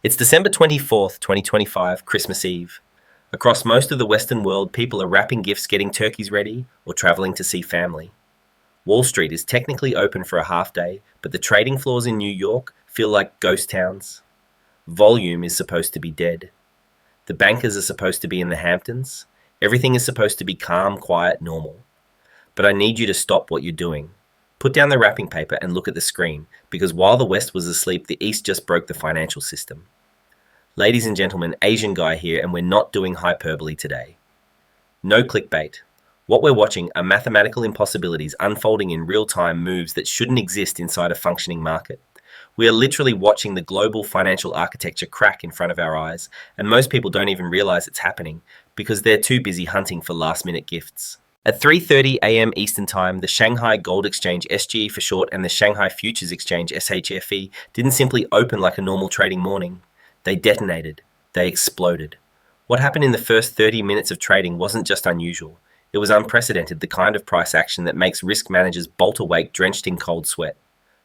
It's December 24th, 2025, Christmas Eve. Across most of the Western world, people are wrapping gifts, getting turkeys ready, or traveling to see family. Wall Street is technically open for a half day, but the trading floors in New York feel like ghost towns. Volume is supposed to be dead. The bankers are supposed to be in the Hamptons. Everything is supposed to be calm, quiet, normal. But I need you to stop what you're doing. Put down the wrapping paper and look at the screen, because while the West was asleep, the East just broke the financial system. Ladies and gentlemen, Asian Guy here, and we're not doing hyperbole today. No clickbait. What we're watching are mathematical impossibilities unfolding in real time, moves that shouldn't exist inside a functioning market. We are literally watching the global financial architecture crack in front of our eyes, and most people don't even realize it's happening because they're too busy hunting for last-minute gifts. At 3:30 a.m. Eastern Time, the Shanghai Gold Exchange (SGE for short) and the Shanghai Futures Exchange (SHFE) didn't simply open like a normal trading morning. They detonated. They exploded. What happened in the first 30 minutes of trading wasn't just unusual. It was unprecedented, the kind of price action that makes risk managers bolt awake drenched in cold sweat.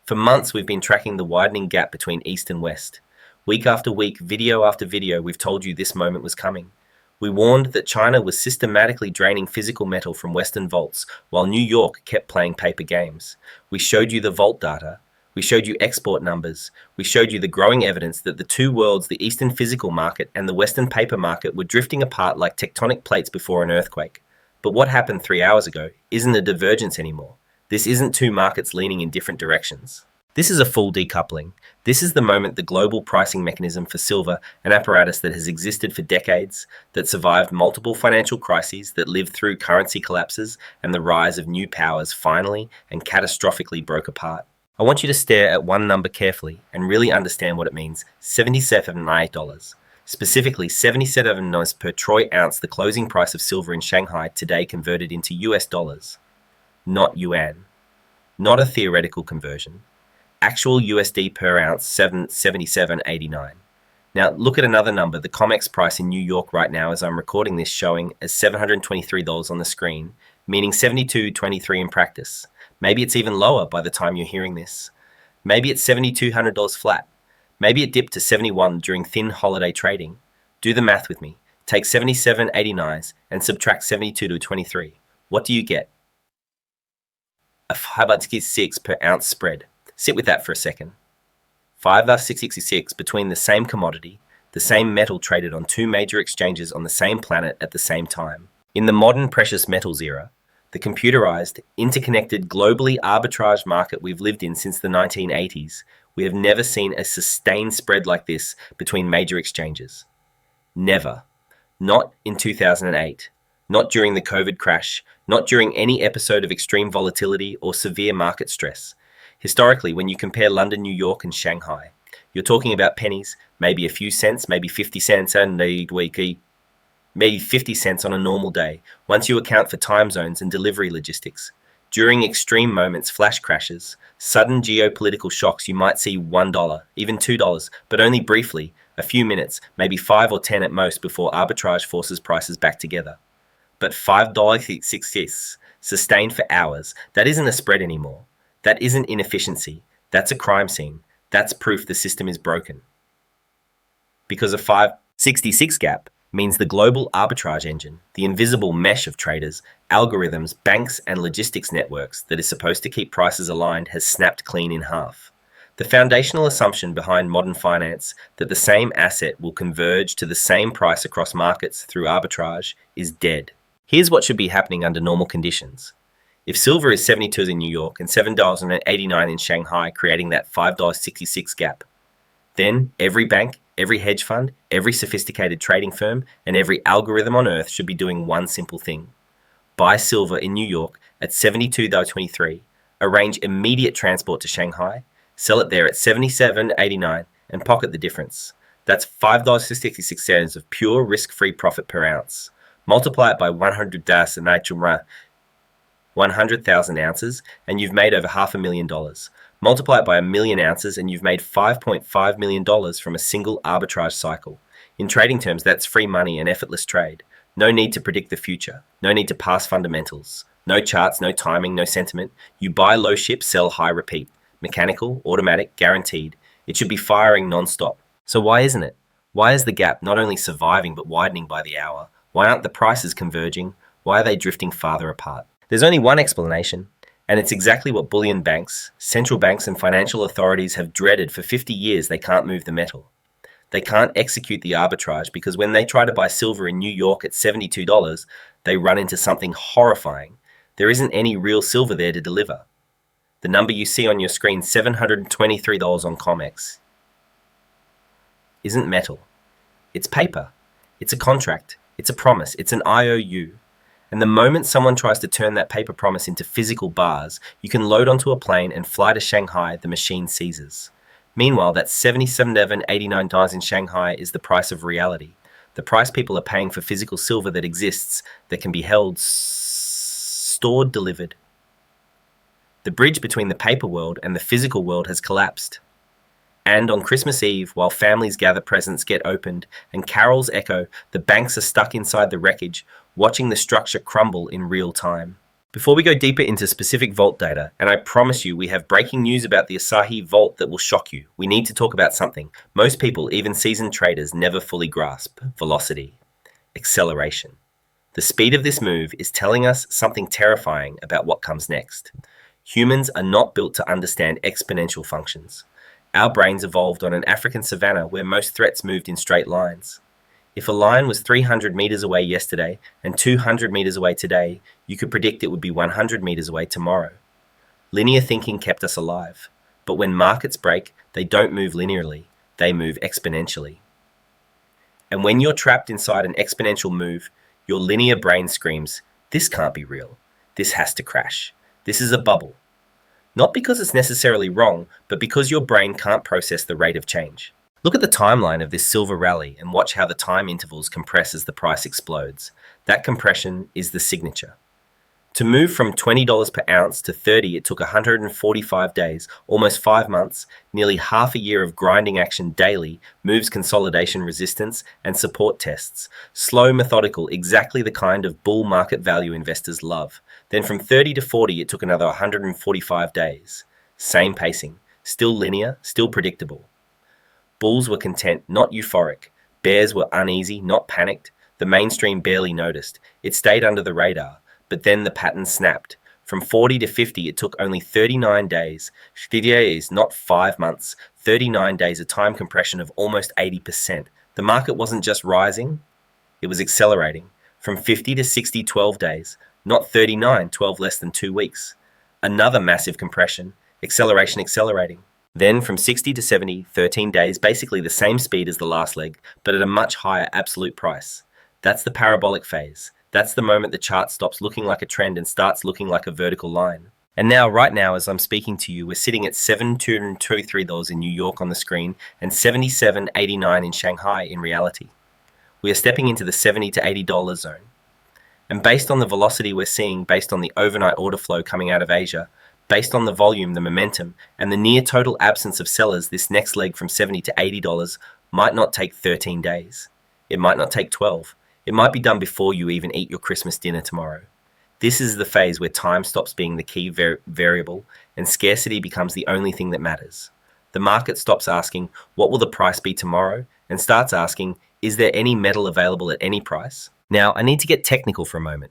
For months, we've been tracking the widening gap between East and West. Week after week, video after video, we've told you this moment was coming. We warned that China was systematically draining physical metal from Western vaults, while New York kept playing paper games. We showed you the vault data. We showed you export numbers. We showed you the growing evidence that the two worlds, the Eastern physical market and the Western paper market, were drifting apart like tectonic plates before an earthquake. But what happened 3 hours ago isn't a divergence anymore. This isn't two markets leaning in different directions. This is a full decoupling. This is the moment the global pricing mechanism for silver, an apparatus that has existed for decades, that survived multiple financial crises, that lived through currency collapses and the rise of new powers, finally and catastrophically broke apart. I want you to stare at one number carefully and really understand what it means. $77.8. Specifically, $77 per troy ounce, the closing price of silver in Shanghai today converted into US dollars. Not yuan. Not a theoretical conversion. Actual USD per ounce, $77.89. Now look at another number. The COMEX price in New York right now, as I'm recording this, showing as $723 on the screen, meaning $72.23 in practice. Maybe it's even lower by the time you're hearing this. Maybe it's $7,200 flat. Maybe it dipped to 71 during thin holiday trading. Do the math with me. Take 77.89 and subtract 72.23. What do you get? A 5.66 per ounce spread. Sit with that for a second. 5.66 between the same commodity, the same metal traded on two major exchanges on the same planet at the same time. In the modern precious metals era, the computerized, interconnected, globally arbitrage market we've lived in since the 1980s, we have never seen a sustained spread like this between major exchanges. Never. Not in 2008. Not during the COVID crash. Not during any episode of extreme volatility or severe market stress. Historically, when you compare London, New York, and Shanghai, you're talking about pennies, maybe a few cents, maybe 50 cents, and maybe 50 cents on a normal day, once you account for time zones and delivery logistics. During extreme moments, flash crashes, sudden geopolitical shocks, you might see $1, even $2, but only briefly, a few minutes, maybe 5 or 10 at most before arbitrage forces prices back together. But $5.66, sustained for hours, that isn't a spread anymore. That isn't inefficiency. That's a crime scene. That's proof the system is broken. Because a 5.66 gap means the global arbitrage engine, the invisible mesh of traders, algorithms, banks, and logistics networks that is supposed to keep prices aligned, has snapped clean in half. The foundational assumption behind modern finance, that the same asset will converge to the same price across markets through arbitrage, is dead. Here's what should be happening under normal conditions. If silver is 72 in New York and $7.89 in Shanghai, creating that $5.66 gap, then every bank, every hedge fund, every sophisticated trading firm, and every algorithm on earth should be doing one simple thing. Buy silver in New York at $72.23, arrange immediate transport to Shanghai, sell it there at $77.89, and pocket the difference. That's $5.66 of pure risk-free profit per ounce. Multiply it by 100,000 ounces, and you've made over $500,000. Multiply it by 1,000,000 ounces, and you've made $5.5 million from a single arbitrage cycle. In trading terms, that's free money and effortless trade. No need to predict the future. No need to pass fundamentals. No charts, no timing, no sentiment. You buy low, ship, sell high, repeat. Mechanical, automatic, guaranteed. It should be firing non-stop. So why isn't it? Why is the gap not only surviving but widening by the hour? Why aren't the prices converging? Why are they drifting farther apart? There's only one explanation, and it's exactly what bullion banks, central banks, and financial authorities have dreaded for 50 years. They can't move the metal. They can't execute the arbitrage because when they try to buy silver in New York at $72, they run into something horrifying. There isn't any real silver there to deliver. The number you see on your screen, $723 on COMEX, isn't metal. It's paper. It's a contract. It's a promise. It's an IOU. And the moment someone tries to turn that paper promise into physical bars, you can load onto a plane and fly to Shanghai, the machine seizes. Meanwhile, that $77.89 in Shanghai is the price of reality. The price people are paying for physical silver that exists, that can be held, stored, delivered. The bridge between the paper world and the physical world has collapsed. And on Christmas Eve, while families gather presents get opened and carols echo, the banks are stuck inside the wreckage, watching the structure crumble in real time. Before we go deeper into specific vault data, and I promise you we have breaking news about the Asahi Vault that will shock you, we need to talk about something most people, even seasoned traders, never fully grasp: velocity, acceleration. The speed of this move is telling us something terrifying about what comes next. Humans are not built to understand exponential functions. Our brains evolved on an African savanna where most threats moved in straight lines. If a lion was 300 meters away yesterday and 200 meters away today, you could predict it would be 100 meters away tomorrow. Linear thinking kept us alive. But when markets break, they don't move linearly, they move exponentially. And when you're trapped inside an exponential move, your linear brain screams, "This can't be real. This has to crash. This is a bubble." Not because it's necessarily wrong, but because your brain can't process the rate of change. Look at the timeline of this silver rally and watch how the time intervals compress as the price explodes. That compression is the signature. To move from $20 per ounce to $30, it took 145 days, almost 5 months, nearly half a year of grinding action daily, moves, consolidation, resistance, and support tests. Slow, methodical, exactly the kind of bull market value investors love. Then from 30 to 40, it took another 145 days. Same pacing, still linear, still predictable. Bulls were content, not euphoric. Bears were uneasy, not panicked. The mainstream barely noticed. It stayed under the radar. But then the pattern snapped. From 40 to 50, it took only 39 days. Is not 5 months. 39 days, a time compression of almost 80%. The market wasn't just rising, it was accelerating. From 50 to 60, 12 days. Not 39, 12 less than 2 weeks. Another massive compression. Acceleration accelerating. Then from 60 to 70, 13 days, basically the same speed as the last leg, but at a much higher absolute price. That's the parabolic phase. That's the moment the chart stops looking like a trend and starts looking like a vertical line. And now, right now, as I'm speaking to you, we're sitting at $723 in New York on the screen and $77.89 in Shanghai in reality. We are stepping into the $70 to $80 zone. And based on the velocity we're seeing, based on the overnight order flow coming out of Asia, based on the volume, the momentum, and the near total absence of sellers, this next leg from $70 to $80 might not take 13 days. It might not take 12. It might be done before you even eat your Christmas dinner tomorrow. This is the phase where time stops being the key variable and scarcity becomes the only thing that matters. The market stops asking, what will the price be tomorrow? And starts asking, is there any metal available at any price? Now, I need to get technical for a moment.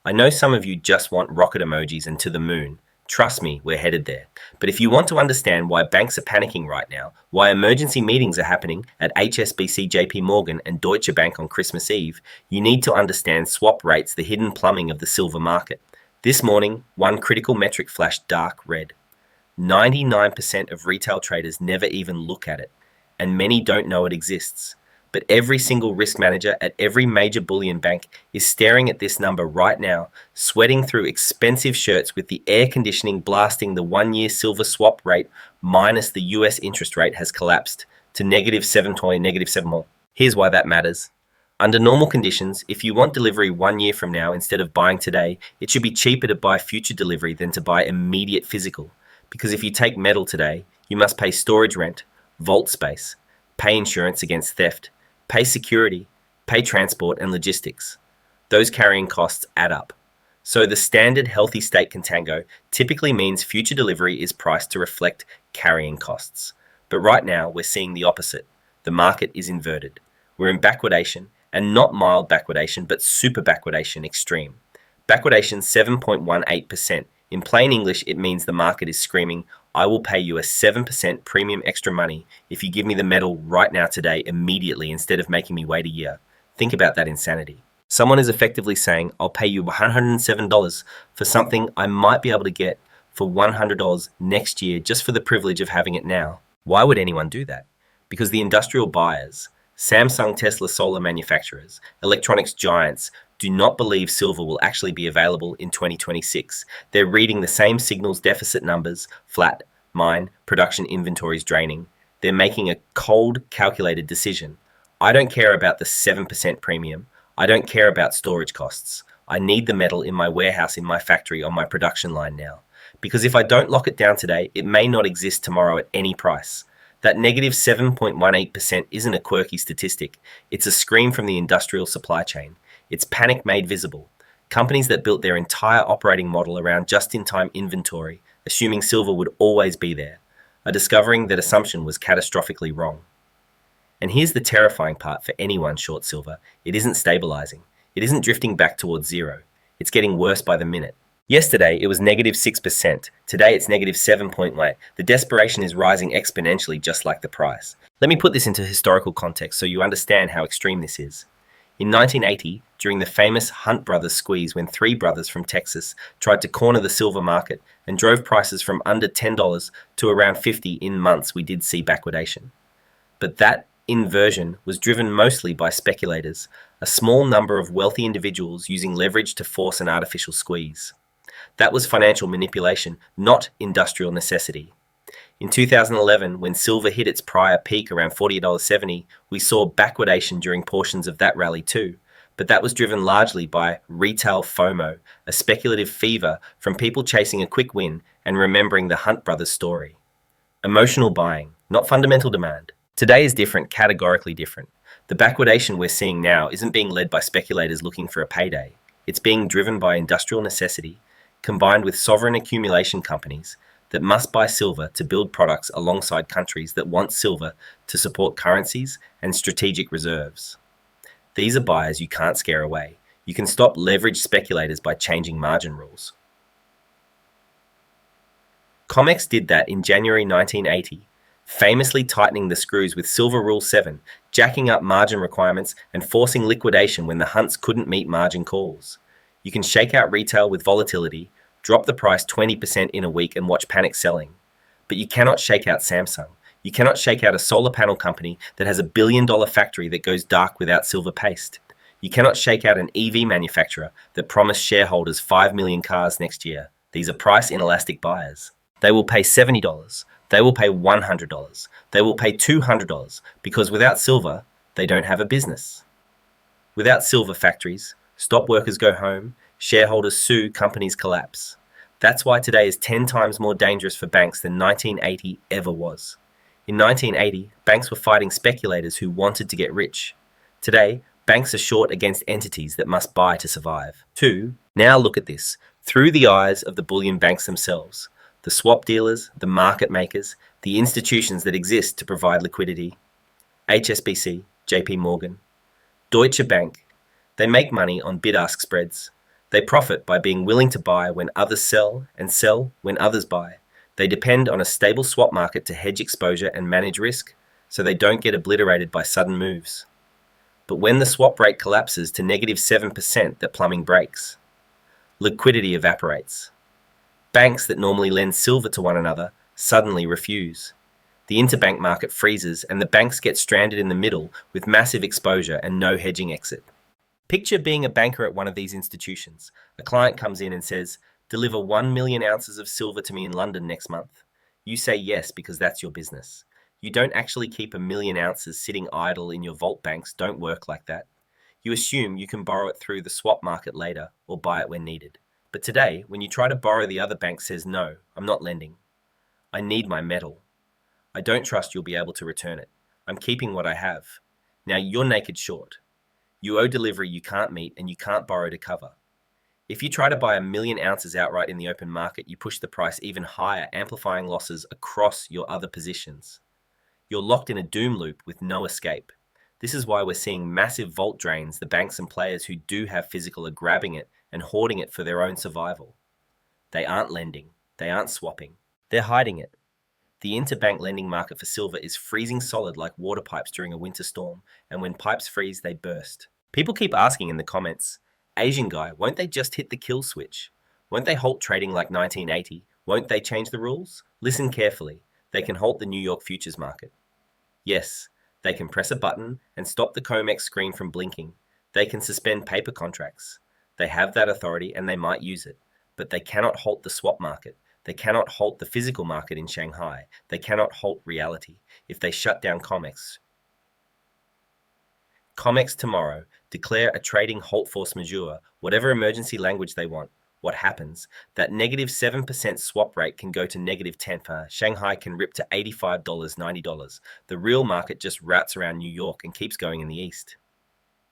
I know some of you just want rocket emojis and to the moon. Trust me, we're headed there. But if you want to understand why banks are panicking right now, why emergency meetings are happening at HSBC, JP Morgan, and Deutsche Bank on Christmas Eve, you need to understand swap rates, the hidden plumbing of the silver market. This morning, one critical metric flashed dark red. 99% of retail traders never even look at it, and many don't know it exists. But every single risk manager at every major bullion bank is staring at this number right now, sweating through expensive shirts with the air conditioning blasting. The 1-year silver swap rate minus the US interest rate has collapsed to -7.20, -7 Here's why that matters. Under normal conditions, if you want delivery 1 year from now instead of buying today, it should be cheaper to buy future delivery than to buy immediate physical. Because if you take metal today, you must pay storage rent, vault space, pay insurance against theft, pay security, pay transport and logistics. Those carrying costs add up. So the standard healthy state contango typically means future delivery is priced to reflect carrying costs. But right now we're seeing the opposite. The market is inverted. We're in backwardation, and not mild backwardation, but super backwardation extreme. Backwardation 7.18%. In plain English, it means the market is screaming, I will pay you a 7% premium extra money if you give me the metal right now today immediately instead of making me wait a year. Think about that insanity. Someone is effectively saying, I'll pay you $107 for something I might be able to get for $100 next year just for the privilege of having it now. Why would anyone do that? Because the industrial buyers, Samsung, Tesla solar manufacturers, electronics giants, do not believe silver will actually be available in 2026. They're reading the same signals deficit numbers, flat, mine, production inventories draining. They're making a cold, calculated decision. I don't care about the 7% premium. I don't care about storage costs. I need the metal in my warehouse, in my factory, on my production line now. Because if I don't lock it down today, it may not exist tomorrow at any price. That negative 7.18% isn't a quirky statistic. It's a scream from the industrial supply chain. It's panic made visible. Companies that built their entire operating model around just-in-time inventory, assuming silver would always be there, are discovering that assumption was catastrophically wrong. And here's the terrifying part for anyone short silver. It isn't stabilizing. It isn't drifting back towards zero. It's getting worse by the minute. Yesterday, it was negative 6%. Today, it's negative 7.1. The desperation is rising exponentially just like the price. Let me put this into historical context so you understand how extreme this is. In 1980, during the famous Hunt Brothers squeeze when three brothers from Texas tried to corner the silver market and drove prices from under $10 to around $50 in months, we did see backwardation. But that inversion was driven mostly by speculators, a small number of wealthy individuals using leverage to force an artificial squeeze. That was financial manipulation, not industrial necessity. In 2011, when silver hit its prior peak around $40.70, we saw backwardation during portions of that rally too, but that was driven largely by retail FOMO, a speculative fever from people chasing a quick win and remembering the Hunt Brothers story. Emotional buying, not fundamental demand. Today is different, categorically different. The backwardation we're seeing now isn't being led by speculators looking for a payday. It's being driven by industrial necessity, combined with sovereign accumulation companies that must buy silver to build products alongside countries that want silver to support currencies and strategic reserves. These are buyers you can't scare away. You can stop leveraged speculators by changing margin rules. COMEX did that in January 1980, famously tightening the screws with Silver Rule 7, jacking up margin requirements and forcing liquidation when the hunts couldn't meet margin calls. You can shake out retail with volatility, drop the price 20% in a week and watch panic selling. But you cannot shake out Samsung. You cannot shake out a solar panel company that has $1 billion factory that goes dark without silver paste. You cannot shake out an EV manufacturer that promised shareholders 5 million cars next year. These are price inelastic buyers. They will pay $70. They will pay $100. They will pay $200 because without silver, they don't have a business. Without silver factories, stop workers go home, shareholders sue, companies collapse. That's why today is 10 times more dangerous for banks than 1980 ever was. In 1980, banks were fighting speculators who wanted to get rich. Today, banks are short against entities that must buy to survive. 2. Now look at this, through the eyes of the bullion banks themselves, the swap dealers, the market makers, the institutions that exist to provide liquidity. HSBC, JP Morgan, Deutsche Bank. They make money on bid-ask spreads. They profit by being willing to buy when others sell and sell when others buy. They depend on a stable swap market to hedge exposure and manage risk, so they don't get obliterated by sudden moves. But when the swap rate collapses to negative 7%, the plumbing breaks. Liquidity evaporates. Banks that normally lend silver to one another suddenly refuse. The interbank market freezes and the banks get stranded in the middle with massive exposure and no hedging exit. Picture being a banker at one of these institutions. A client comes in and says, "Deliver 1 million ounces of silver to me in London next month." You say yes because that's your business. You don't actually keep 1 million ounces sitting idle in your vault. Banks don't work like that. You assume you can borrow it through the swap market later or buy it when needed. But today, when you try to borrow, the other bank says, "No, I'm not lending. I need my metal. I don't trust you'll be able to return it. I'm keeping what I have." Now you're naked short. You owe delivery you can't meet and you can't borrow to cover. If you try to buy 1 million ounces outright in the open market, you push the price even higher, amplifying losses across your other positions. You're locked in a doom loop with no escape. This is why we're seeing massive vault drains. The banks and players who do have physical are grabbing it and hoarding it for their own survival. They aren't lending. They aren't swapping. They're hiding it. The interbank lending market for silver is freezing solid like water pipes during a winter storm, and when pipes freeze, they burst. People keep asking in the comments, Asian guy, won't they just hit the kill switch? Won't they halt trading like 1980? Won't they change the rules? Listen carefully. They can halt the New York futures market. Yes, they can press a button and stop the COMEX screen from blinking. They can suspend paper contracts. They have that authority and they might use it. But they cannot halt the swap market. They cannot halt the physical market in Shanghai. They cannot halt reality. If they shut down COMEX tomorrow, declare a trading halt force majeure, whatever emergency language they want. What happens? That negative 7% swap rate can go to negative 10. Shanghai can rip to $85, $90. The real market just rats around New York and keeps going in the east.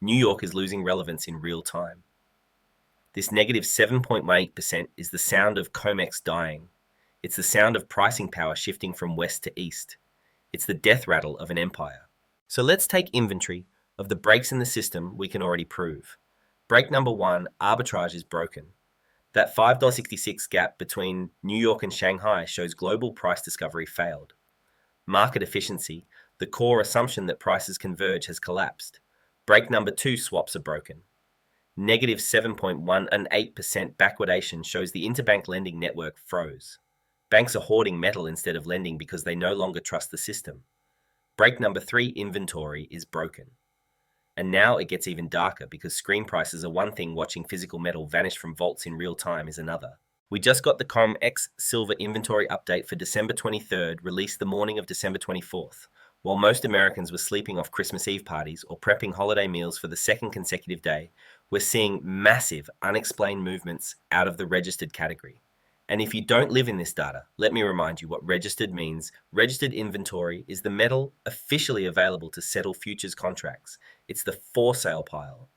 New York is losing relevance in real time. This negative 7.18% is the sound of COMEX dying. It's the sound of pricing power shifting from west to east. It's the death rattle of an empire. So let's take inventory of the breaks in the system we can already prove. Break number 1, arbitrage is broken. That $5.66 gap between New York and Shanghai shows global price discovery failed. Market efficiency, the core assumption that prices converge, has collapsed. Break number 2, swaps are broken. Negative 7.18% backwardation shows the interbank lending network froze. Banks are hoarding metal instead of lending because they no longer trust the system. Break number 3, inventory is broken. And now it gets even darker because screen prices are one thing, watching physical metal vanish from vaults in real time is another. We just got the COMEX silver inventory update for December 23rd, released the morning of December 24th. While most Americans were sleeping off Christmas Eve parties or prepping holiday meals for the second consecutive day, we're seeing massive, unexplained movements out of the registered category. And if you don't live in this data, let me remind you what registered means. Registered inventory is the metal officially available to settle futures contracts. It's the for sale pile.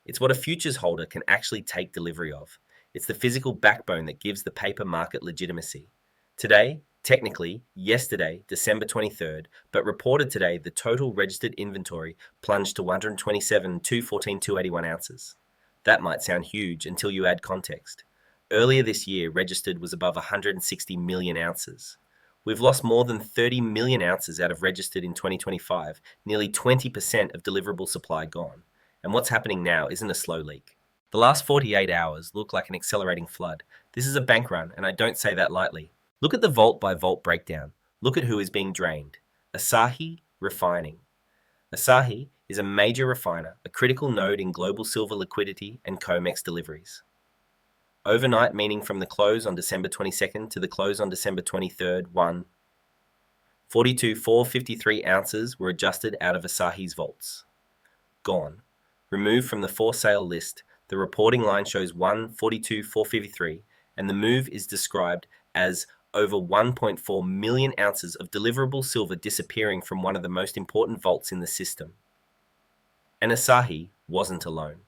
It's what a futures holder can actually take delivery of. It's the physical backbone that gives the paper market legitimacy. Today, technically, yesterday, December 23rd, but reported today, the total registered inventory plunged to 127,281 ounces. That might sound huge until you add context. Earlier this year, registered was above 160 million ounces. We've lost more than 30 million ounces out of registered in 2025, nearly 20% of deliverable supply gone. And what's happening now isn't a slow leak. The last 48 hours look like an accelerating flood. This is a bank run, and I don't say that lightly. Look at the vault by vault breakdown. Look at who is being drained. Asahi Refining. Asahi is a major refiner, a critical node in global silver liquidity and COMEX deliveries. Overnight, meaning from the close on December 22nd to the close on December 23rd, 42,453 ounces were adjusted out of Asahi's vaults. Gone. Removed from the for sale list, the reporting line shows 42,453, and the move is described as over 1.4 million ounces of deliverable silver disappearing from one of the most important vaults in the system. And Asahi wasn't alone.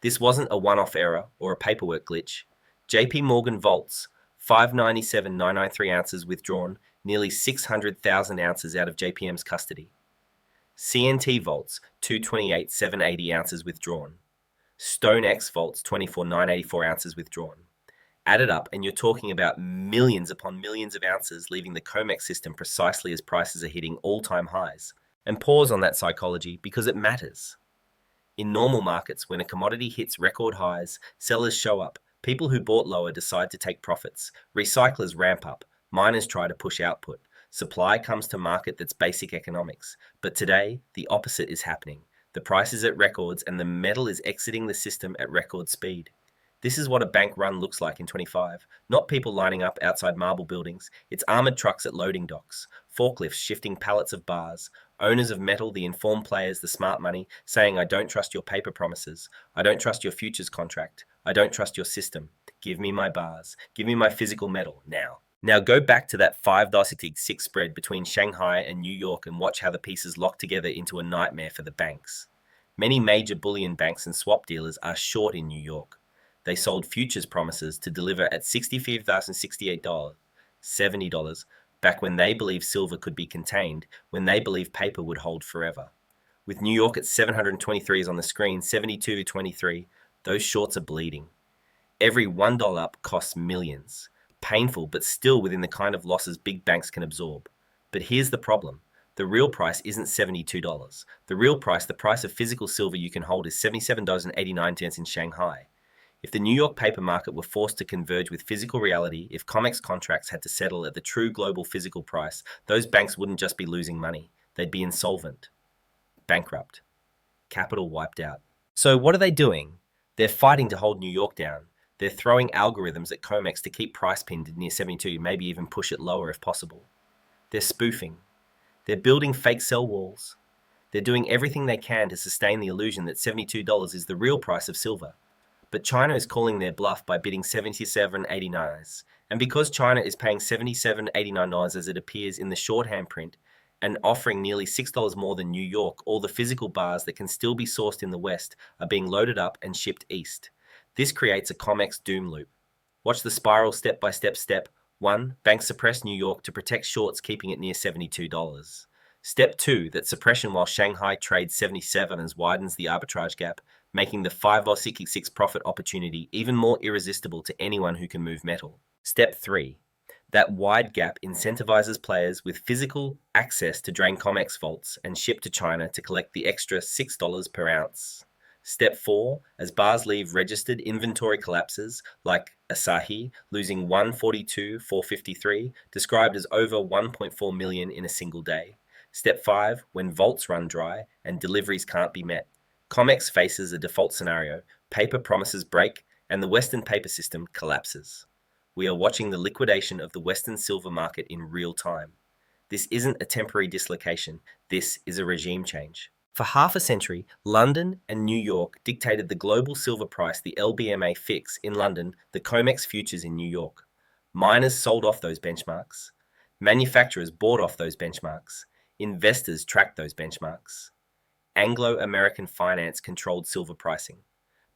This wasn't a one-off error or a paperwork glitch. JP Morgan vaults, 597,993 ounces withdrawn, nearly 600,000 ounces out of JPM's custody. CNT vaults, 228,780 ounces withdrawn. StoneX vaults, 24,984 ounces withdrawn. Added up, and you're talking about millions upon millions of ounces leaving the COMEX system precisely as prices are hitting all-time highs. And pause on that psychology because it matters. In normal markets, when a commodity hits record highs, sellers show up. People who bought lower decide to take profits. Recyclers ramp up. Miners try to push output. Supply comes to market. That's basic economics. But today, the opposite is happening. The price is at records and the metal is exiting the system at record speed. This is what a bank run looks like in 25. Not people lining up outside marble buildings. It's armored trucks at loading docks, forklifts shifting pallets of bars, owners of metal, the informed players, the smart money, saying, I don't trust your paper promises. I don't trust your futures contract. I don't trust your system. Give me my bars. Give me my physical metal now. Now go back to that $5.66 spread between Shanghai and New York and watch how the pieces lock together into a nightmare for the banks. Many major bullion banks and swap dealers are short in New York. They sold futures promises to deliver at $65,068, $70, back when they believed silver could be contained, when they believed paper would hold forever. With New York at 723 is on the screen, 72.23, those shorts are bleeding. Every $1 up costs millions. Painful, but still within the kind of losses big banks can absorb. But here's the problem. The real price isn't $72. The real price, the price of physical silver you can hold, is $77.89 in Shanghai. If the New York paper market were forced to converge with physical reality, if COMEX contracts had to settle at the true global physical price, those banks wouldn't just be losing money. They'd be insolvent. Bankrupt. Capital wiped out. So what are they doing? They're fighting to hold New York down. They're throwing algorithms at COMEX to keep price pinned near 72, maybe even push it lower if possible. They're spoofing. They're building fake sell walls. They're doing everything they can to sustain the illusion that $72 is the real price of silver. But China is calling their bluff by bidding $77.89. And because China is paying $77.89 as it appears in the shorthand print and offering nearly $6 more than New York, all the physical bars that can still be sourced in the West are being loaded up and shipped east. This creates a COMEX doom loop. Watch the spiral step by step. Step 1. Banks suppress New York to protect shorts, keeping it near $72. Step 2. That suppression while Shanghai trades 77 as widens the arbitrage gap, making the 5.66 profit opportunity even more irresistible to anyone who can move metal. Step 3. That wide gap incentivizes players with physical access to drain COMEX vaults and ship to China to collect the extra $6 per ounce. Step 4, as bars leave registered inventory collapses, like Asahi losing 142,453, described as over 1.4 million in a single day. Step 5, when vaults run dry and deliveries can't be met. COMEX faces a default scenario, paper promises break, and the Western paper system collapses. We are watching the liquidation of the Western silver market in real time. This isn't a temporary dislocation, this is a regime change. For half a century, London and New York dictated the global silver price, the LBMA fix in London, the COMEX futures in New York. Miners sold off those benchmarks. Manufacturers bought off those benchmarks. Investors tracked those benchmarks. Anglo-American finance controlled silver pricing.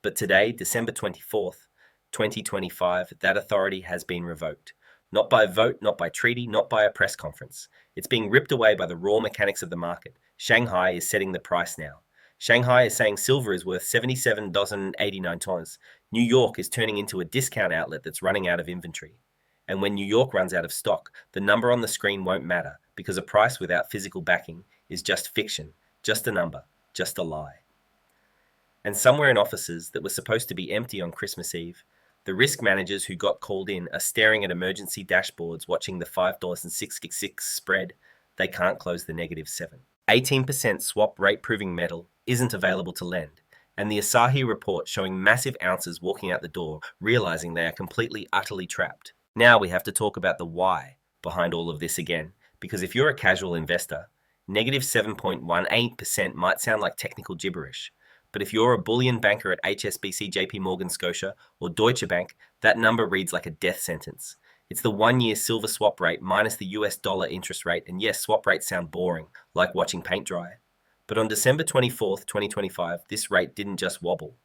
But today, December 24th, 2025, that authority has been revoked. Not by vote, not by treaty, not by a press conference. It's being ripped away by the raw mechanics of the market. Shanghai is setting the price now. Shanghai is saying silver is worth $77.89. New York is turning into a discount outlet that's running out of inventory. And when New York runs out of stock, the number on the screen won't matter, because a price without physical backing is just fiction, just a number, just a lie. And somewhere in offices that were supposed to be empty on Christmas Eve, the risk managers who got called in are staring at emergency dashboards watching the $5.66 spread. They can't close the -7. 18% swap rate proving metal isn't available to lend, and the Asahi report showing massive ounces walking out the door, realizing they are completely, utterly trapped. Now we have to talk about the why behind all of this again, because if you're a casual investor, -7.18% might sound like technical gibberish. But if you're a bullion banker at HSBC, JP Morgan, Scotia, or Deutsche Bank, that number reads like a death sentence. It's the 1-year silver swap rate minus the US dollar interest rate, and yes, swap rates sound boring, like watching paint dry. But on December 24th, 2025, this rate didn't just wobble.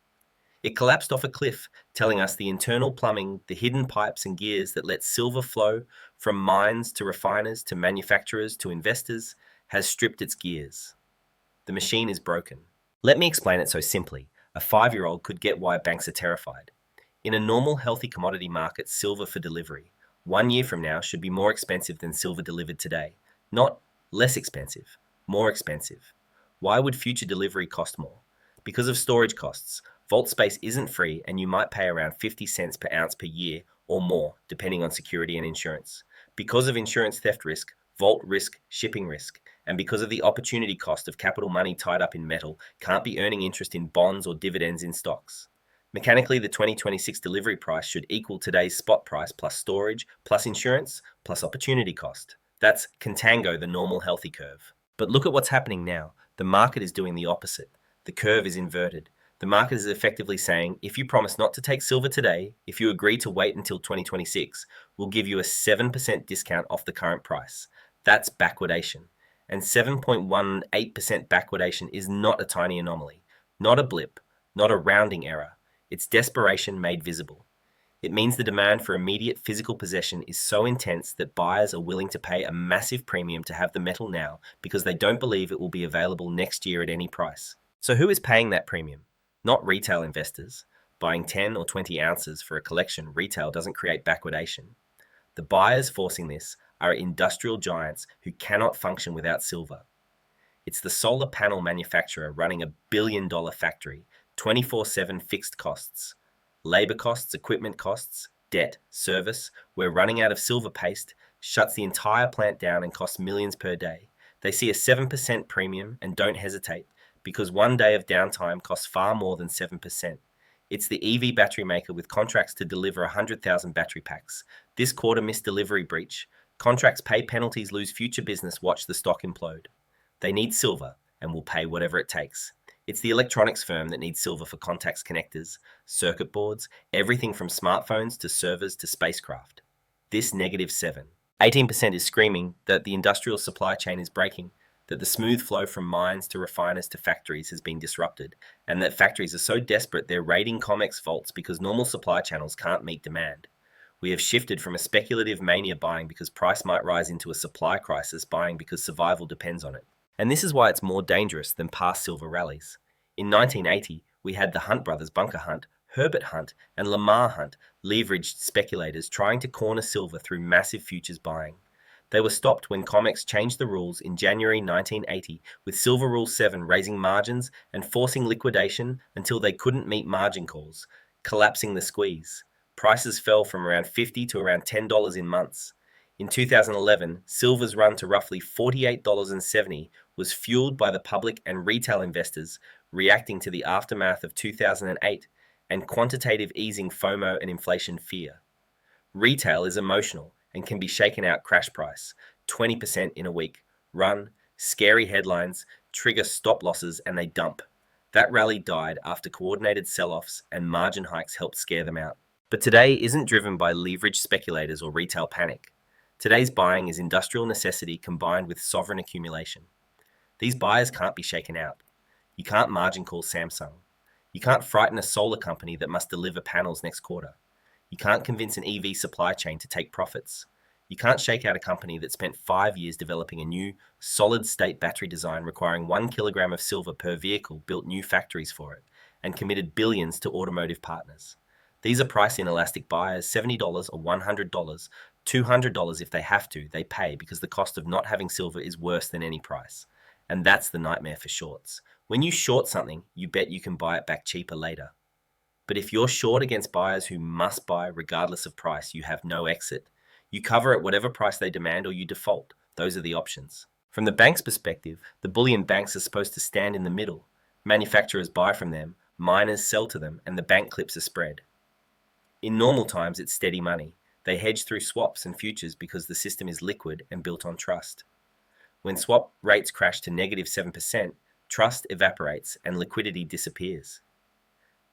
It collapsed off a cliff, telling us the internal plumbing, the hidden pipes and gears that let silver flow from mines to refiners to manufacturers to investors has stripped its gears. The machine is broken. Let me explain it so simply. A 5-year-old could get why banks are terrified. In a normal, healthy commodity market, silver for delivery 1 year from now should be more expensive than silver delivered today. Not less expensive, more expensive. Why would future delivery cost more? Because of storage costs. Vault space isn't free, and you might pay around 50 cents per ounce per year or more, depending on security and insurance. Because of insurance theft risk, vault risk, shipping risk, and because of the opportunity cost of capital money tied up in metal, can't be earning interest in bonds or dividends in stocks. Mechanically, the 2026 delivery price should equal today's spot price plus storage, plus insurance, plus opportunity cost. That's contango the normal healthy curve. But look at what's happening now. The market is doing the opposite. The curve is inverted. The market is effectively saying, if you promise not to take silver today, if you agree to wait until 2026, we'll give you a 7% discount off the current price. That's backwardation. And 7.18% backwardation is not a tiny anomaly, not a blip, not a rounding error. It's desperation made visible. It means the demand for immediate physical possession is so intense that buyers are willing to pay a massive premium to have the metal now because they don't believe it will be available next year at any price. So who is paying that premium? Not retail investors. Buying 10 or 20 ounces for a collection retail doesn't create backwardation. The buyers forcing this are industrial giants who cannot function without silver. It's the solar panel manufacturer running a billion-dollar factory, 24/7 fixed costs. Labor costs, equipment costs, debt, service. We're running out of silver paste, shuts the entire plant down and costs millions per day. They see a 7% premium and don't hesitate because one day of downtime costs far more than 7%. It's the EV battery maker with contracts to deliver 100,000 battery packs. This quarter missed delivery breach. Contracts pay penalties, lose future business, watch the stock implode. They need silver and will pay whatever it takes. It's the electronics firm that needs silver for contacts, connectors, circuit boards, everything from smartphones to servers to spacecraft. This -7. 18% is screaming that the industrial supply chain is breaking, that the smooth flow from mines to refiners to factories has been disrupted, and that factories are so desperate they're raiding COMEX vaults because normal supply channels can't meet demand. We have shifted from a speculative mania buying because price might rise into a supply crisis buying because survival depends on it. And this is why it's more dangerous than past silver rallies. In 1980, we had the Hunt brothers bunker hunt, Herbert Hunt, and Lamar Hunt leveraged speculators trying to corner silver through massive futures buying. They were stopped when COMEX changed the rules in January 1980, with Silver Rule 7 raising margins and forcing liquidation until they couldn't meet margin calls, collapsing the squeeze. Prices fell from around $50 to around $10 in months. In 2011, silver's run to roughly $48.70 was fueled by the public and retail investors reacting to the aftermath of 2008 and quantitative easing FOMO and inflation fear. Retail is emotional and can be shaken out crash price, 20% in a week, run, scary headlines, trigger stop losses, and they dump. That rally died after coordinated sell-offs and margin hikes helped scare them out. But today isn't driven by leveraged speculators or retail panic. Today's buying is industrial necessity combined with sovereign accumulation. These buyers can't be shaken out. You can't margin call Samsung. You can't frighten a solar company that must deliver panels next quarter. You can't convince an EV supply chain to take profits. You can't shake out a company that spent 5 years developing a new solid-state battery design requiring 1 kilogram of silver per vehicle, built new factories for it, and committed billions to automotive partners. These are price inelastic buyers, $70 or $100, $200 if they have to, they pay because the cost of not having silver is worse than any price. And that's the nightmare for shorts. When you short something, you bet you can buy it back cheaper later. But if you're short against buyers who must buy regardless of price, you have no exit. You cover at whatever price they demand or you default. Those are the options. From the bank's perspective, the bullion banks are supposed to stand in the middle. Manufacturers buy from them, miners sell to them, and the bank clips a spread. In normal times, it's steady money. They hedge through swaps and futures because the system is liquid and built on trust. When swap rates crash to -7%, trust evaporates and liquidity disappears.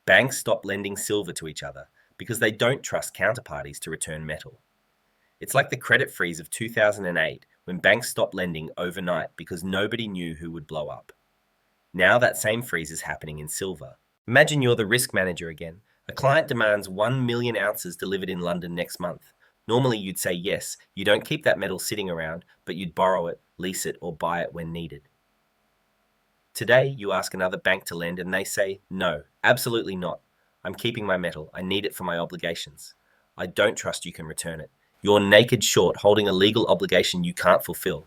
Banks stop lending silver to each other because they don't trust counterparties to return metal. It's like the credit freeze of 2008 when banks stopped lending overnight because nobody knew who would blow up. Now that same freeze is happening in silver. Imagine you're the risk manager again. A client demands 1 million ounces delivered in London next month. Normally you'd say yes, you don't keep that metal sitting around, but you'd borrow it, lease it, or buy it when needed. Today, you ask another bank to lend and they say, no, absolutely not. I'm keeping my metal. I need it for my obligations. I don't trust you can return it. You're naked short, holding a legal obligation you can't fulfill.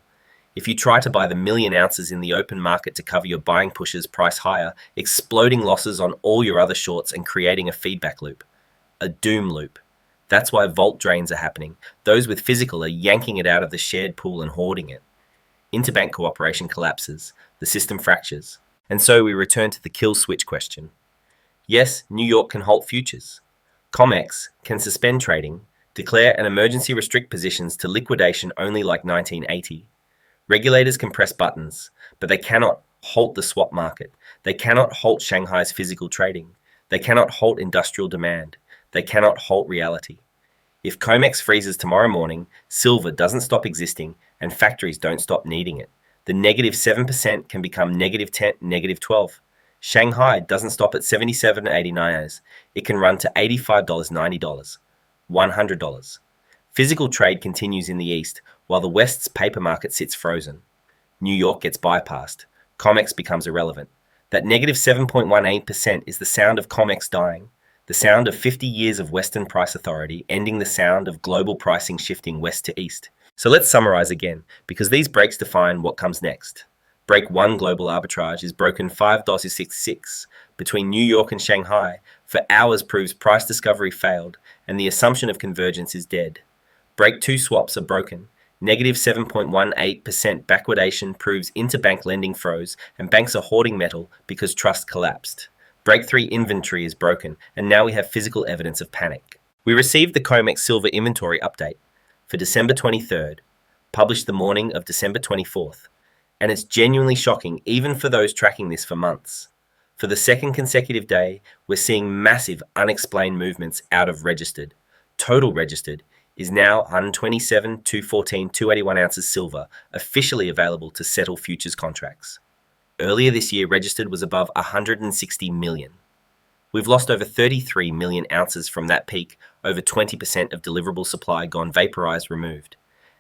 If you try to buy the million ounces in the open market to cover your buying pushes price higher, exploding losses on all your other shorts and creating a feedback loop. A doom loop. That's why vault drains are happening. Those with physical are yanking it out of the shared pool and hoarding it. Interbank cooperation collapses. The system fractures. And so we return to the kill switch question. Yes, New York can halt futures. COMEX can suspend trading, declare an emergency restrict positions to liquidation only like 1980. Regulators can press buttons, but they cannot halt the swap market. They cannot halt Shanghai's physical trading. They cannot halt industrial demand. They cannot halt reality. If COMEX freezes tomorrow morning, silver doesn't stop existing and factories don't stop needing it. The -7% can become -10, -12. Shanghai doesn't stop at 77.89. It can run to $85, $90. $100. Physical trade continues in the East, while the West's paper market sits frozen. New York gets bypassed. COMEX becomes irrelevant. That negative 7.18% is the sound of COMEX dying, the sound of 50 years of Western price authority ending the sound of global pricing shifting west to east. So let's summarize again, because these breaks define what comes next. Break 1 global arbitrage is broken 5.66 between New York and Shanghai for hours proves price discovery failed and the assumption of convergence is dead. Break 2 swaps are broken. Negative 7.18% backwardation proves interbank lending froze and banks are hoarding metal because trust collapsed. Break 3 inventory is broken and now we have physical evidence of panic. We received the COMEX silver inventory update for December 23rd, published the morning of December 24th. And it's genuinely shocking even for those tracking this for months. For the second consecutive day, we're seeing massive unexplained movements out of registered. Total registered is now 127, 214, 281 ounces silver, officially available to settle futures contracts. Earlier this year, registered was above 160 million. We've lost over 33 million ounces from that peak, over 20% of deliverable supply gone vaporized, removed.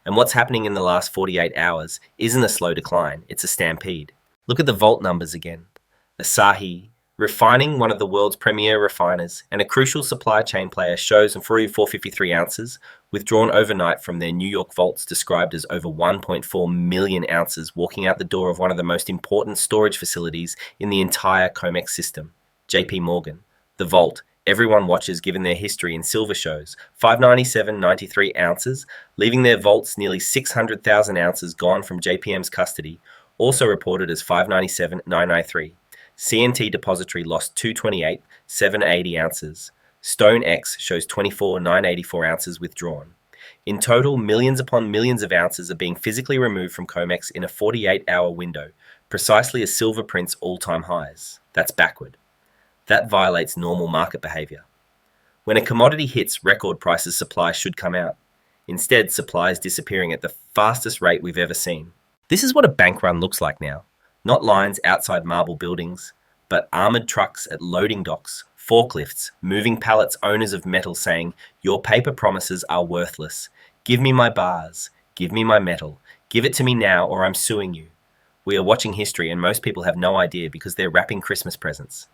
And what's happening in the last 48 hours isn't a slow decline, it's a stampede. Look at the vault numbers again. Asahi, refining one of the world's premier refiners and a crucial supply chain player, shows through 453 ounces, withdrawn overnight from their New York vaults described as over 1.4 million ounces walking out the door of one of the most important storage facilities in the entire COMEX system, JP Morgan. The vault, everyone watches given their history in silver shows, 597.93 ounces, leaving their vaults nearly 600,000 ounces gone from JPM's custody, also reported as 597.993. CNT Depository lost 228.780 ounces. StoneX shows 24.984 ounces withdrawn. In total, millions upon millions of ounces are being physically removed from COMEX in a 48-hour window, precisely as silver prints all-time highs. That's backward. That violates normal market behavior. When a commodity hits record prices, supply should come out. Instead, supply is disappearing at the fastest rate we've ever seen. This is what a bank run looks like now. Not lines outside marble buildings, but armored trucks at loading docks, forklifts, moving pallets, owners of metal saying, "Your paper promises are worthless. Give me my bars. Give me my metal. Give it to me now or I'm suing you." We are watching history and most people have no idea because they're wrapping Christmas presents.